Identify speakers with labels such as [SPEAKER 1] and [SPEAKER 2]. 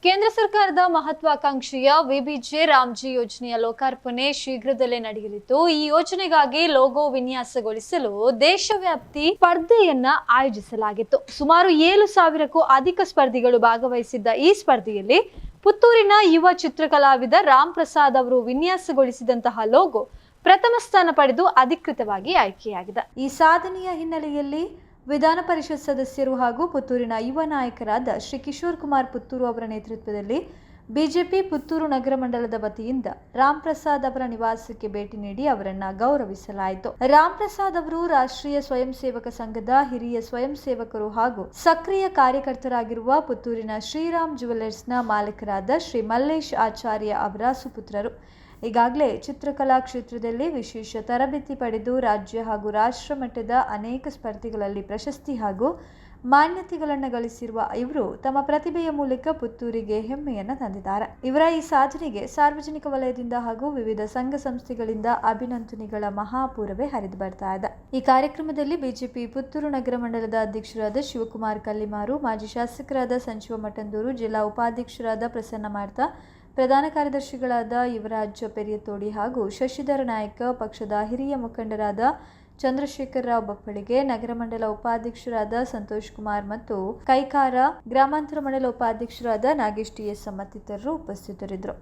[SPEAKER 1] ಕೇಂದ್ರ ಸರ್ಕಾರದ ಮಹತ್ವಾಕಾಂಕ್ಷೆಯ ವಿಬಿಜೆ ರಾಮ್ಜಿ ಯೋಜನೆಯ ಲೋಕಾರ್ಪಣೆ ಶೀಘ್ರದಲ್ಲೇ ನಡೆಯಲಿದ್ದು, ಈ ಯೋಜನೆಗಾಗಿ ಲೋಗೋ ವಿನ್ಯಾಸಗೊಳಿಸಲು ದೇಶವ್ಯಾಪಿ ಸ್ಪರ್ಧೆಯನ್ನ ಆಯೋಜಿಸಲಾಗಿತ್ತು. ಸುಮಾರು 7,000ಕ್ಕೂ ಅಧಿಕ ಸ್ಪರ್ಧಿಗಳು ಭಾಗವಹಿಸಿದ್ದ ಈ ಸ್ಪರ್ಧೆಯಲ್ಲಿ ಪುತ್ತೂರಿನ ಯುವ ಚಿತ್ರಕಲಾವಿದ ರಾಮ್ ಪ್ರಸಾದ್ ಅವರು ವಿನ್ಯಾಸಗೊಳಿಸಿದಂತಹ ಲೋಗೋ ಪ್ರಥಮ ಸ್ಥಾನ ಪಡೆದು ಅಧಿಕೃತವಾಗಿ ಆಯ್ಕೆಯಾಗಿದೆ. ಈ ಸಾಧನೆಯ ಹಿನ್ನೆಲೆಯಲ್ಲಿ ವಿಧಾನ ಪರಿಷತ್ ಸದಸ್ಯರು ಹಾಗೂ ಪುತ್ತೂರಿನ ಯುವ ನಾಯಕರಾದ ಶ್ರೀ ಕಿಶೋರ್ ಕುಮಾರ್ ಪುತ್ತೂರು ಅವರ ನೇತೃತ್ವದಲ್ಲಿ ಬಿಜೆಪಿ ಪುತ್ತೂರು ನಗರ ಮಂಡಲದ ವತಿಯಿಂದ ರಾಮ್ ಪ್ರಸಾದ್ ಅವರ ನಿವಾಸಕ್ಕೆ ಭೇಟಿ ನೀಡಿ ಅವರನ್ನ ಗೌರವಿಸಲಾಯಿತು. ರಾಮ್ ಪ್ರಸಾದ್ ಅವರು ರಾಷ್ಟ್ರೀಯ ಸ್ವಯಂ ಸೇವಕ ಸಂಘದ ಹಿರಿಯ ಸ್ವಯಂ ಸೇವಕರು ಹಾಗೂ ಸಕ್ರಿಯ ಕಾರ್ಯಕರ್ತರಾಗಿರುವ ಪುತ್ತೂರಿನ ಶ್ರೀರಾಮ್ ಜುವೆಲ್ಲರ್ಸ್ನ ಮಾಲೀಕರಾದ ಶ್ರೀ ಮಲ್ಲೇಶ್ ಆಚಾರ್ಯ ಅವರ ಸುಪುತ್ರರು. ಈಗಾಗಲೇ ಚಿತ್ರಕಲಾ ಕ್ಷೇತ್ರದಲ್ಲಿ ವಿಶೇಷ ತರಬೇತಿ ಪಡೆದು ರಾಜ್ಯ ಹಾಗೂ ರಾಷ್ಟ್ರ ಮಟ್ಟದ ಅನೇಕ ಸ್ಪರ್ಧೆಗಳಲ್ಲಿ ಪ್ರಶಸ್ತಿ ಹಾಗೂ ಮಾನ್ಯತೆಗಳನ್ನು ಗಳಿಸಿರುವ ಇವರು ತಮ್ಮ ಪ್ರತಿಭೆಯ ಮೂಲಕ ಪುತ್ತೂರಿಗೆ ಹೆಮ್ಮೆಯನ್ನು ತಂದಿದ್ದಾರೆ. ಇವರ ಈ ಸಾಧನೆಗೆ ಸಾರ್ವಜನಿಕ ವಲಯದಿಂದ ಹಾಗೂ ವಿವಿಧ ಸಂಘ ಸಂಸ್ಥೆಗಳಿಂದ ಅಭಿನಂದನೆಗಳ ಮಹಾಪೂರವೇ ಹರಿದು ಬರ್ತಾ ಇದೆ. ಈ ಕಾರ್ಯಕ್ರಮದಲ್ಲಿ ಬಿಜೆಪಿ ಪುತ್ತೂರು ನಗರ ಮಂಡಲದ ಅಧ್ಯಕ್ಷರಾದ ಶಿವಕುಮಾರ್ ಕಲ್ಲಿಮಾರು, ಮಾಜಿ ಶಾಸಕರಾದ ಸಂಜೀವ ಮಠಂದೂರು, ಜಿಲ್ಲಾ ಉಪಾಧ್ಯಕ್ಷರಾದ ಪ್ರಸನ್ನ ಮಾರ್ತಾ, ಪ್ರಧಾನ ಕಾರ್ಯದರ್ಶಿಗಳಾದ ಯುವರಾಜ್ ಪೆರಿಯತೋಡಿ ಹಾಗೂ ಶಶಿಧರ ನಾಯಕ, ಪಕ್ಷದ ಹಿರಿಯ ಮುಖಂಡರಾದ ಚಂದ್ರಶೇಖರ ರಾವ್ ಬಪ್ಪಳಿಗೆ, ನಗರ ಮಂಡಲ ಉಪಾಧ್ಯಕ್ಷರಾದ ಸಂತೋಷ್ ಕುಮಾರ್ ಮತ್ತು ಕೈಕಾರ, ಗ್ರಾಮಾಂತರ ಮಂಡಲ ಉಪಾಧ್ಯಕ್ಷರಾದ ನಾಗೇಶ್ ಟಿಎಸ್ ಮತ್ತಿತರರು ಉಪಸ್ಥಿತರಿದ್ದರು.